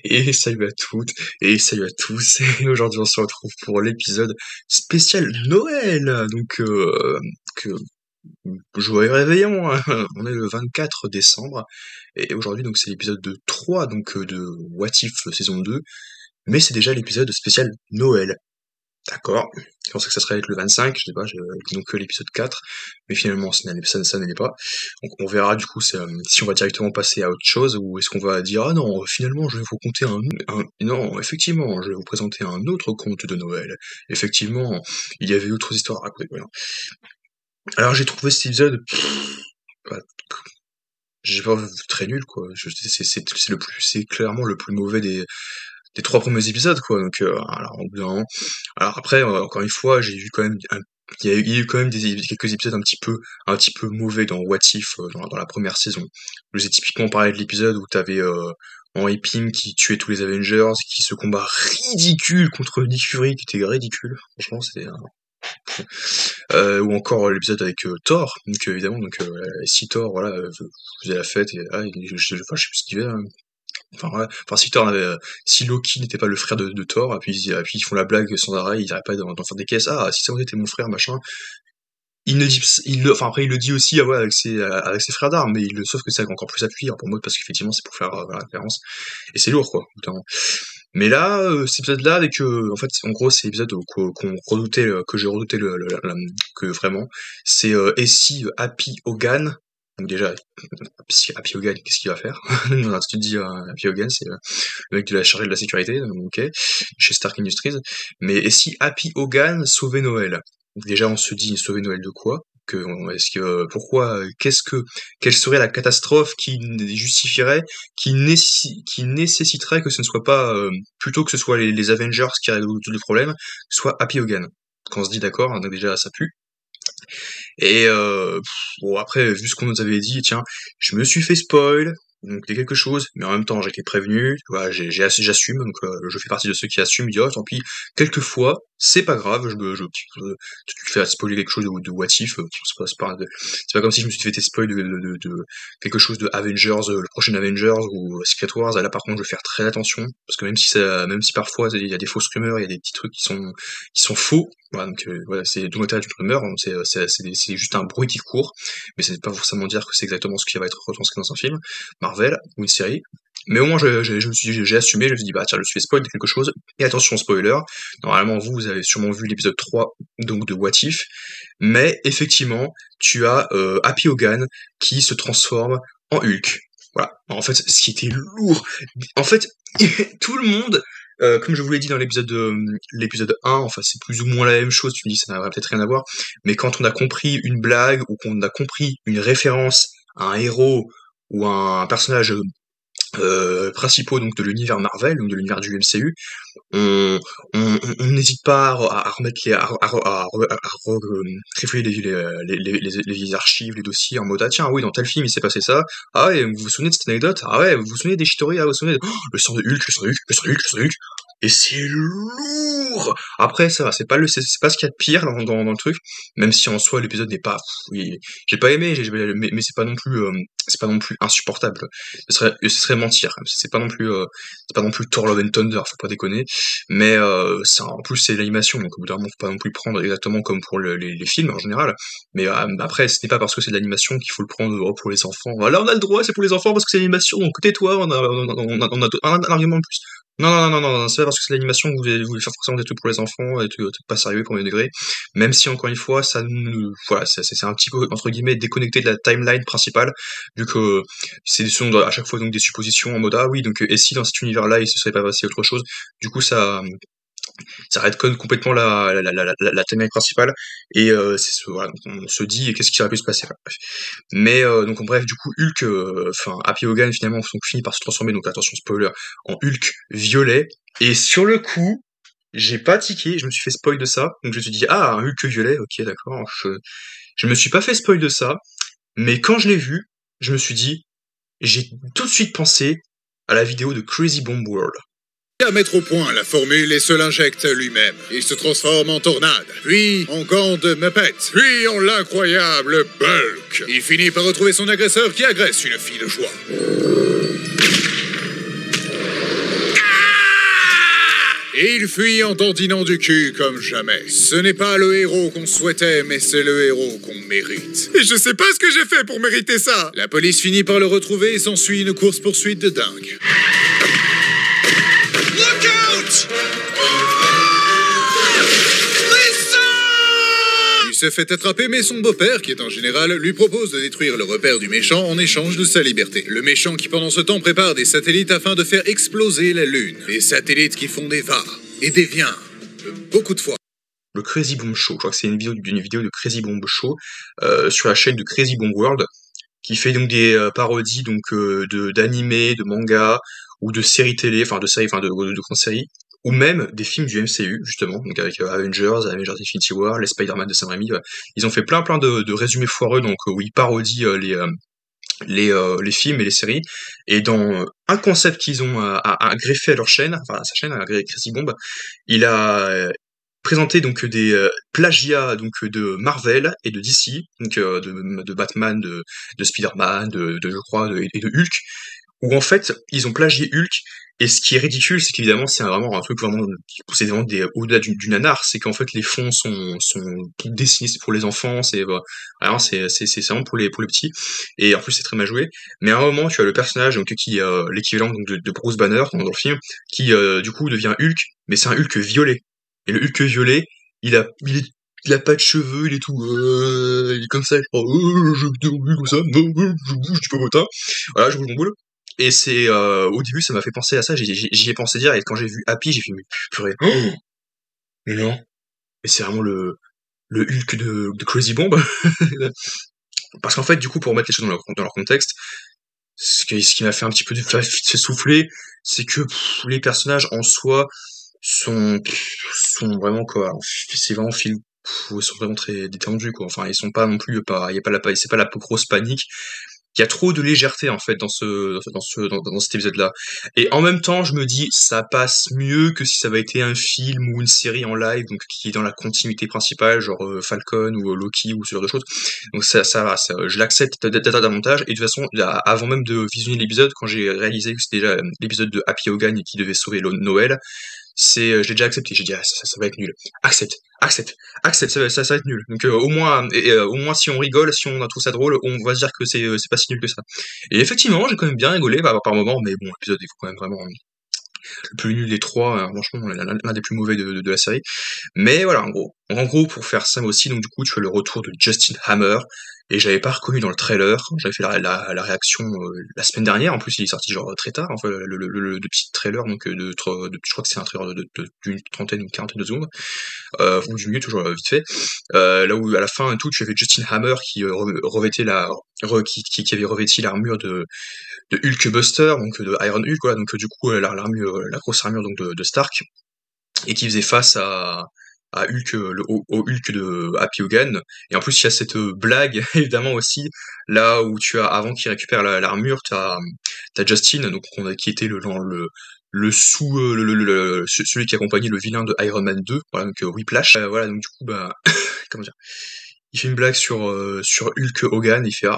Et salut à toutes, et salut à tous, et aujourd'hui on se retrouve pour l'épisode spécial Noël, donc que joyeux réveillon, hein. On est le 24 décembre, et aujourd'hui donc c'est l'épisode 3 donc de What If saison 2, mais c'est déjà l'épisode spécial Noël. D'accord, je pensais que ça serait avec le 25, je sais pas, donc l'épisode 4, mais finalement ça n'allait pas. Donc on verra du coup si on va directement passer à autre chose, ou est-ce qu'on va dire «Ah non, finalement je vais vous conter non, effectivement, je vais vous présenter un autre conte de Noël. Effectivement, il y avait d'autres histoires à raconter», voilà. Alors j'ai trouvé cet épisode, bah, j'ai pas très nul quoi, c'est clairement le plus mauvais des 3 premiers épisodes quoi, donc alors au bout d'un moment, alors après, encore une fois, j'ai vu quand même il y a eu quand même quelques épisodes un petit peu mauvais dans What If, dans la première saison. Je vous ai typiquement parlé de l'épisode où t'avais Henry Pym qui tuait tous les Avengers, qui se combat ridicule contre Nick Fury, qui était ridicule. Franchement, c'était ou encore l'épisode avec Thor, donc évidemment, donc si Thor, voilà, faisait la fête, et ah, je sais plus ce qu'il fait, hein. Enfin, ouais. Enfin, si Loki n'était pas le frère de Thor, et puis ils font la blague sans arrêt, ils arrêtent pas d'en faire des caisses. Ah, si ça aurait été mon frère, machin. Enfin après il le dit aussi, ah ouais, avec ses frères d'armes, mais sauf que c'est encore plus appuyé, hein, pour moi, parce qu'effectivement c'est pour faire voilà, référence. Et c'est lourd quoi, notamment. Mais là, cet épisode-là, avec en fait, en gros, c'est l'épisode qu'on redoutait, que j'ai redouté que vraiment, c'est et si Happy Hogan, donc déjà, si Happy Hogan, qu'est-ce qu'il va faire? Voilà, tu te dis, Happy Hogan, c'est le mec de la chargé de la sécurité, ok, chez Stark Industries. Mais et si Happy Hogan sauvait Noël? Déjà, on se dit, sauver Noël de quoi? Pourquoi, quelle serait la catastrophe qui justifierait, qui nécessiterait que ce ne soit pas, plutôt que ce soit les Avengers qui résolvent tous les problèmes, soit Happy Hogan. Quand on se dit d'accord, hein, donc déjà ça pue. Et bon après, vu ce qu'on nous avait dit, tiens, je me suis fait spoil, donc c'est quelque chose, mais en même temps j'ai été prévenu, voilà, j'assume, donc je fais partie de ceux qui assument, disent oh tant pis, quelquefois, c'est pas grave, tu te fais spoiler quelque chose de What If, c'est pas comme si je me suis fait spoil de quelque chose de Avengers, le prochain Avengers ou Secret Wars, là par contre je vais faire très attention, parce que même si parfois il y a des fausses rumeurs, il y a des petits trucs qui sont faux, voilà, donc voilà, c'est tout l'intérêt d'une rumeur, hein, c'est juste un bruit qui court, mais c'est pas forcément dire que c'est exactement ce qui va être retranscrit dans un film, Marvel, ou une série. Mais au moins, j'ai assumé, je me suis dit, bah tiens, je me suis fait spoil de quelque chose, et attention, spoiler, normalement, vous avez sûrement vu l'épisode 3, donc de What If, mais effectivement, tu as Happy Hogan qui se transforme en Hulk. Voilà. En fait, ce qui était lourd, en fait, tout le monde, comme je vous l'ai dit dans l'épisode 1, enfin c'est plus ou moins la même chose, tu me dis ça n'a peut-être rien à voir, mais quand on a compris une blague ou qu'on a compris une référence à un héros ou à un personnage principaux donc de l'univers Marvel, donc de l'univers du MCU, on n'hésite pas à remettre trifouiller les archives, les dossiers en mode ah tiens oui dans tel film il s'est passé ça, ah ouais vous vous souvenez de cette anecdote, ah ouais vous vous souvenez des Shitori, ah vous vous souvenez le sang de Hulk, le sang de Hulk, le sang de Hulk, le sang de Hulk, et c'est lourd. Après ça va, c'est pas ce qu'il y a de pire dans le truc, même si en soi l'épisode n'est pas oui, j'ai pas aimé, mais c'est pas non plus insupportable, ce serait mentir, c'est pas non plus Thor Love and Thunder, faut pas déconner, mais en plus c'est l'animation, donc au bout d'un moment faut pas non plus prendre exactement comme pour les films en général, mais après ce n'est pas parce que c'est de l'animation qu'il faut le prendre pour les enfants. Là on a le droit, c'est pour les enfants parce que c'est l'animation, donc tais-toi, on a un argument de plus. Non, non, non, non, non, c'est pas parce que c'est l'animation que vous voulez faire forcément des trucs pour les enfants, et trucs pas sérieux, premier degré, même si encore une fois, voilà, c'est un petit peu, entre guillemets, déconnecté de la timeline principale, vu que ce sont à chaque fois donc des suppositions en mode ah oui, donc et si dans cet univers-là il se serait pas passé autre chose, du coup ça redcon complètement la timeline principale, et voilà, donc on se dit qu'est-ce qui aurait pu se passer, voilà, bref. Mais donc bref, du coup Hulk, enfin Happy Hogan finalement donc, finit par se transformer, donc attention spoiler, en Hulk violet, et sur le coup j'ai pas tiqué, je me suis fait spoil de ça, donc je me suis dit ah un Hulk violet, ok d'accord, je me suis pas fait spoil de ça, mais quand je l'ai vu, je me suis dit, j'ai tout de suite pensé à la vidéo de Crazy Bomb World. À mettre au point la formule et se l'injecte lui-même. Il se transforme en tornade, puis en gant de Muppet, puis en l'incroyable Bulk. Il finit par retrouver son agresseur qui agresse une fille de joie. Et il fuit en dandinant du cul comme jamais. Ce n'est pas le héros qu'on souhaitait, mais c'est le héros qu'on mérite. Et je sais pas ce que j'ai fait pour mériter ça. La police finit par le retrouver et s'ensuit une course-poursuite de dingue. Look out! Il se fait attraper, mais son beau-père, qui est un général, lui propose de détruire le repère du méchant en échange de sa liberté. Le méchant qui, pendant ce temps, prépare des satellites afin de faire exploser la Lune. Des satellites qui font des va et des viens. Beaucoup de fois. Le Crazy Bomb Show, je crois que c'est une vidéo de Crazy Bomb Show sur la chaîne de Crazy Bomb World, qui fait donc des parodies donc d'animés, de mangas, ou de séries télé, de grandes séries, ou même des films du MCU, justement, donc avec Avengers Infinity War, les Spider-Man de Sam Raimi. Ils ont fait plein de résumés foireux, donc où ils parodient les films et les séries, et dans un concept qu'ils ont à greffer à leur chaîne, enfin à sa chaîne, à Crazy Bomb, il a présenté donc des plagiats donc de Marvel et de DC, donc de Batman, de Spider-Man, je crois, et de Hulk, où en fait ils ont plagié Hulk. Et ce qui est ridicule, c'est qu'évidemment c'est vraiment un truc vraiment, c'est vraiment au-delà du nanar, c'est qu'en fait les fonds sont dessinés pour les enfants, c'est vraiment c'est vraiment pour les petits, et en plus c'est très mal joué. Mais à un moment tu as le personnage donc qui l'équivalent donc de Bruce Banner dans le film, qui du coup devient Hulk, mais c'est un Hulk violet. Et le Hulk violet, il a pas de cheveux, il est tout, il est comme ça, je comme ça, je bouge du popotin, voilà, je bouge mon boule. Et c'est, au début, ça m'a fait penser à ça, j'y ai pensé direct, et quand j'ai vu Happy, j'ai fait, mais purée, mais non, mais c'est vraiment le Hulk de Crazy Bomb. Parce qu'en fait, du coup, pour remettre les choses dans leur contexte, ce qui m'a fait un petit peu fait souffler, c'est que les personnages en soi sont vraiment quoi, c'est vraiment ils sont vraiment très détendus quoi. Enfin, ils sont pas non plus pas, y a pas c'est pas la plus grosse panique. Il y a trop de légèreté en fait dans cet épisode-là. Et en même temps, je me dis, ça passe mieux que si ça avait été un film ou une série en live, donc qui est dans la continuité principale, genre Falcon ou Loki ou ce genre de choses. Donc ça va, je l'accepte d'être davantage. Et de toute façon, avant même de visionner l'épisode, quand j'ai réalisé que c'était déjà l'épisode de Happy Hogan et qui devait sauver Noël, je l'ai déjà accepté. J'ai dit, ah, ça va être nul. Accepte, ça va être nul. Donc au moins si on rigole, si on a trouvé ça drôle, on va se dire que c'est pas si nul que ça. Et effectivement, j'ai quand même bien rigolé par moment, mais bon, l'épisode il faut quand même vraiment le plus nul des trois, franchement l'un des plus mauvais de la série. Mais voilà, en gros, pour faire ça aussi, donc du coup, tu as le retour de Justin Hammer, et j'avais pas reconnu dans le trailer, j'avais fait la réaction la semaine dernière, en plus il est sorti genre très tard, enfin, le petit trailer, donc je crois que c'est un trailer d'une trentaine ou une quarantaine de secondes, ou du mieux, toujours vite fait, là où à la fin et tout, tu avais Justin Hammer qui revêtait qui avait revêti l'armure de Hulk Buster, donc de Iron Hulk, voilà, donc du coup la grosse armure donc de Stark, et qui faisait face à Hulk, au Hulk de Happy Hogan. Et en plus il y a cette blague évidemment aussi, là où tu as, avant qu'il récupère l'armure, t'as Justin, donc qui était celui qui accompagnait le vilain de Iron Man 2, voilà, donc Whiplash. Voilà, donc du coup bah comment dire, il fait une blague sur Hulk Hogan, il fait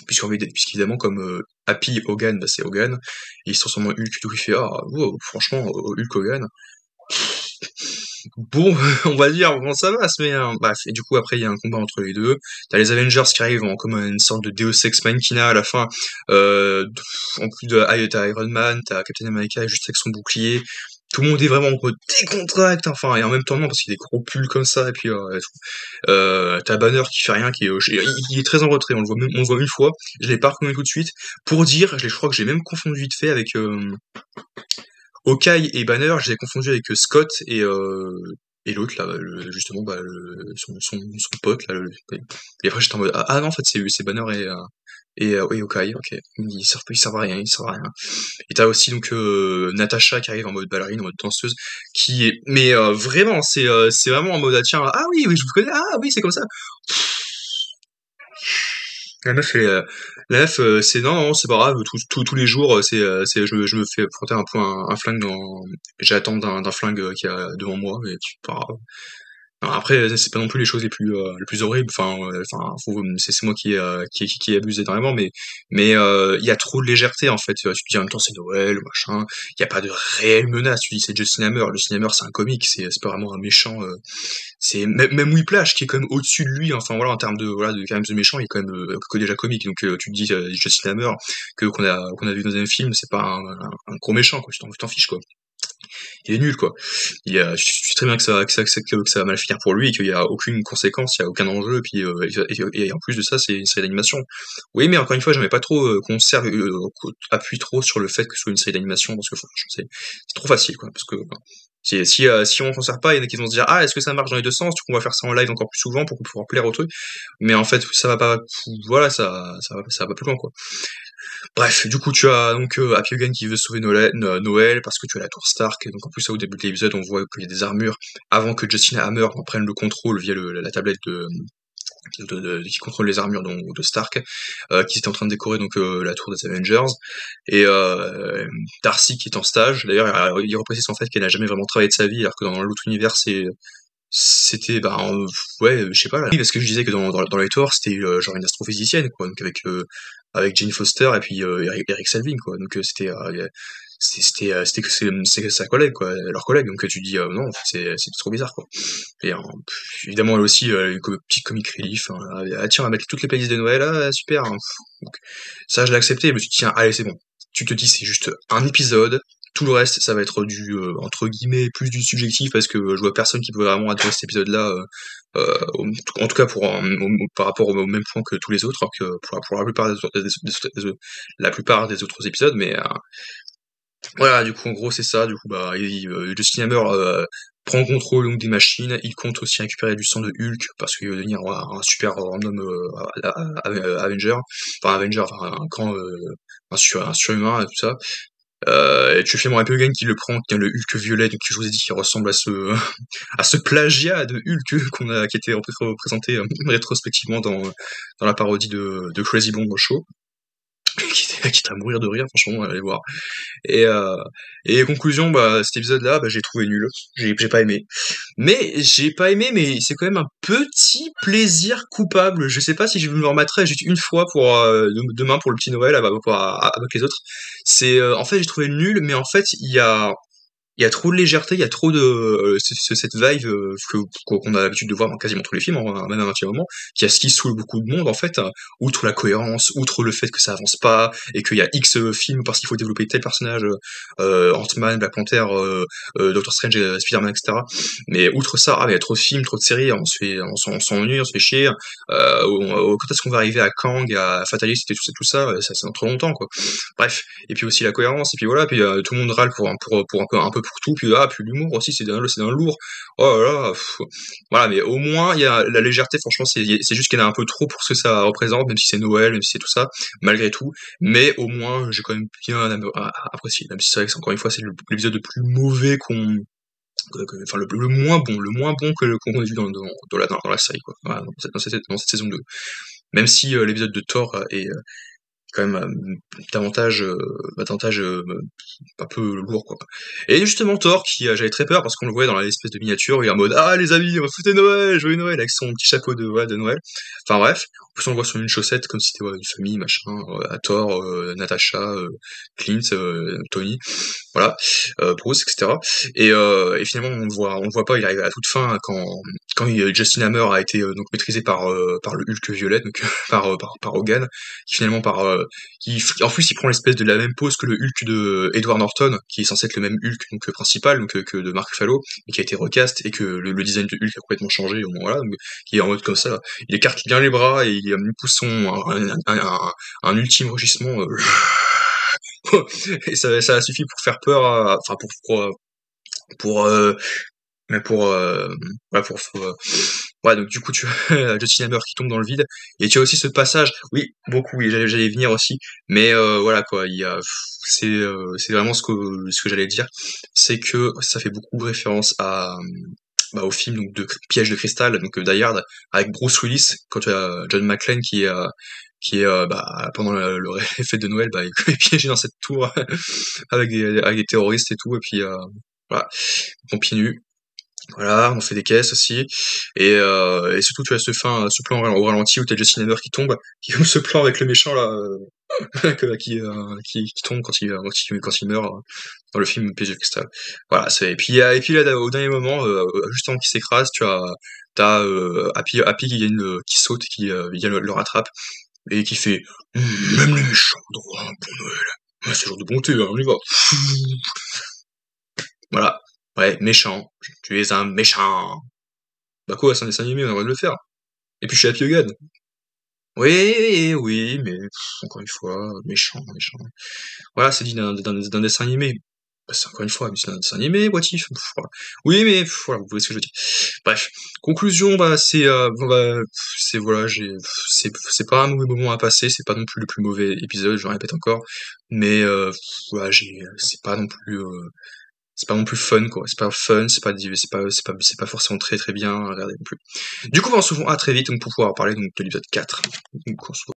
puisqu'évidemment comme Happy Hogan, bah, c'est Hogan, et il se transforme en Hulk, tout il fait wow, franchement Hulk Hogan, bon, on va dire bon ça va, mais bref. Et du coup après il y a un combat entre les deux, t'as les Avengers qui arrivent comme une sorte de Deus Ex Machina à la fin, en plus t'as Iron Man, t'as Captain America juste avec son bouclier. Tout le monde est vraiment en mode décontracte, enfin, et en même temps non, parce qu'il y a des gros pulls comme ça, et puis t'as Banner qui fait rien, il est très en retrait, on le voit une fois, je l'ai pas reconnu tout de suite, pour dire, je crois que j'ai même confondu vite fait avec Hawkeye et Banner, je les ai confondus avec Scott et l'autre là, justement, bah, son pote là, et après j'étais en mode ah non, en fait c'est Banner et Hawkeye, ok, ils servent à rien, Et t'as aussi donc Natasha qui arrive en mode ballerine, en mode danseuse, qui est, mais vraiment, c'est vraiment en mode tiens, ah oui, oui, je vous connais, ah oui, c'est comme ça. La meuf, c'est non, c'est pas grave, tous les jours, je me fais frotter un flingue j'attends d'un flingue qui a devant moi, et c'est pas grave. Alors après, c'est pas non plus les choses les plus horribles. C'est moi qui abuse énormément, mais il y a trop de légèreté en fait. Tu te dis en même temps c'est Noël, machin. Il y a pas de réelle menace. Tu dis c'est Justin Hammer. Justin Hammer c'est un comique, c'est pas vraiment un méchant. C'est même Whiplash qui est quand même au-dessus de lui. Enfin voilà en termes de voilà de quand même de méchant, il est quand même que déjà comique. Donc tu te dis Justin Hammer que qu'on a vu dans un film, c'est pas un gros méchant quoi. Tu t'en fiches quoi. Il est nul quoi. Je sais très bien que ça va mal finir pour lui et qu'il y a aucune conséquence, il y a aucun enjeu, et en plus de ça, c'est une série d'animation. Oui, mais encore une fois, j'aimais pas trop qu'on appuie trop sur le fait que ce soit une série d'animation parce que franchement, c'est trop facile quoi. Parce que si on s'en sert pas, il y en a qui vont se dire ah est-ce que ça marche dans les deux sens, du coup on va faire ça en live encore plus souvent pour pouvoir plaire au truc. Mais en fait, ça va pas, voilà, ça va pas plus loin quoi. Bref, du coup, tu as donc Happy Hogan qui veut sauver Noël parce que tu as la tour Stark. Et donc en plus, au début de l'épisode, on voit qu'il y a des armures avant que Justin Hammer en prenne le contrôle via la tablette qui contrôle les armures de Stark, qui était en train de décorer donc la tour des Avengers. Et Darcy qui est en stage. D'ailleurs, il reprécise en fait qu'elle n'a jamais vraiment travaillé de sa vie, alors que dans l'autre univers, c'était ouais je sais pas là. Oui, parce que je disais que dans les Thor c'était genre une astrophysicienne quoi, donc avec Jane Foster et puis Eric Selvig quoi, donc c'était que c'est sa collègue quoi, leur collègue, donc tu dis non c'est trop bizarre quoi. Et évidemment elle aussi une petite comic relief, hein. Ah tiens on va mettre toutes les playlists de Noël, ah super, hein. Donc, ça je l'ai accepté, je me suis dit tiens allez c'est bon, tu te dis c'est juste un épisode, tout le reste, ça va être du entre guillemets plus du subjectif parce que je vois personne qui peut vraiment adorer cet épisode-là, en tout cas par rapport au même point que tous les autres, alors que pour la plupart la plupart des autres épisodes, mais voilà, du coup en gros c'est ça, du coup Justin Hammer prend contrôle donc des machines, il compte aussi récupérer du sang de Hulk parce qu'il veut devenir un super random Avenger, enfin un grand un surhumain et tout ça. Et tu fais mon Happy Hogan qui le prend, qui a le Hulk violet, donc je vous ai dit qu'il ressemble à ce à ce plagiat de Hulk qui était représenté rétrospectivement dans la parodie de Crazy Bomb Show, qui est à mourir de rire, franchement, allez voir. Et, euh, et conclusion, cet épisode-là, j'ai trouvé nul. J'ai pas aimé. Mais c'est quand même un petit plaisir coupable. Je sais pas si je me remettrai juste une fois pour demain pour le petit Noël avec les autres. En fait j'ai trouvé nul, mais en fait il y a trop de légèreté, il y a trop de cette vibe qu'on a l'habitude de voir dans quasiment tous les films, même à un petit moment, qui saoule beaucoup de monde en fait, outre la cohérence, outre le fait que ça avance pas et qu'il y a X films parce qu'il faut développer tel personnage, Ant-Man, Black Panther, Doctor Strange, Spider-Man, etc. Mais outre ça, il y a trop de films, trop de séries, on s'ennuie, on se fait chier. Quand est-ce qu'on va arriver à Kang, à Fatalist et tout ça, ça dans trop longtemps quoi. Bref, et puis aussi la cohérence, et puis voilà, puis tout le monde râle pour un peu pour tout, puis l'humour aussi, c'est d'un lourd. Oh là là, voilà, mais au moins, il y a la légèreté, franchement, c'est juste qu'il y en a un peu trop pour ce que ça représente, même si c'est Noël, même si c'est tout ça, malgré tout, mais au moins, j'ai quand même bien apprécié, même si c'est vrai que encore une fois, c'est l'épisode le plus mauvais enfin le moins bon qu'on a vu dans la série, quoi. Voilà, dans cette saison 2. Même si l'épisode de Thor est quand même davantage un peu lourd quoi. Et justement Thor qui j'avais très peur parce qu'on le voyait dans l'espèce de miniature, il est en mode ah les amis on va fêter Noël, joyeux Noël avec son petit chapeau de Noël. Enfin bref, en plus on le voit sur une chaussette comme si c'était une famille machin, à Thor, Natasha, Clint, Tony, voilà, Bruce etc. Et finalement on le voit pas, il arrive à la toute fin quand Justin Hammer a été donc maîtrisé par le Hulk violet, donc par Hogan, qui finalement en plus il prend l'espèce de la même pose que le Hulk de Edward Norton, qui est censé être le même Hulk donc principal, donc que de Mark Ruffalo, mais qui a été recast et que le design de Hulk a complètement changé, voilà, donc, qui est en mode comme ça, il écarte bien les bras et il pousse un ultime rugissement, et ça a suffi pour faire peur, enfin pour mais ouais, donc du coup tu as Justin Hammer qui tombe dans le vide, et tu as aussi ce passage, oui beaucoup, oui, j'allais y venir aussi, mais voilà quoi, c'est vraiment ce que j'allais dire, c'est que ça fait beaucoup de référence au film donc de Piège de cristal, donc Die Hard, avec Bruce Willis, quand tu as John McClane qui est pendant les fêtes de Noël, il est piégé dans cette tour avec des terroristes et tout, et puis voilà, on pieds nus. Voilà, on fait des caisses aussi, et surtout tu as ce plan au ralenti où t'as Justin Hammer qui tombe, ce plan avec le méchant là, qui tombe quand il meurt dans le film Piège de cristal. Voilà, c'est et puis là au dernier moment, juste avant qu'il s'écrase, t'as Happy qui saute, qui le rattrape et qui fait même les méchants ont droit à un bon Noël. Ouais, c'est genre de bonté, hein, on y va. Voilà. Ouais, méchant. Tu es un méchant. Bah quoi, c'est un dessin animé, on a le droit de le faire. Et puis je suis Happy Hogan. Oui, oui, mais encore une fois, méchant, méchant. Voilà, c'est dit d'un dessin animé. Bah, c'est encore une fois, mais c'est un dessin animé, what if voilà. Oui, mais voilà, vous voyez ce que je veux dire. Bref, conclusion, bah c'est voilà, c'est pas un mauvais moment à passer, c'est pas non plus le plus mauvais épisode, je le répète encore, mais voilà, c'est pas non plus fun, quoi. C'est pas fun, c'est pas forcément très très bien à regarder non plus. Du coup, on se voit à très vite donc, pour pouvoir parler donc, de l'épisode 4. Donc, on se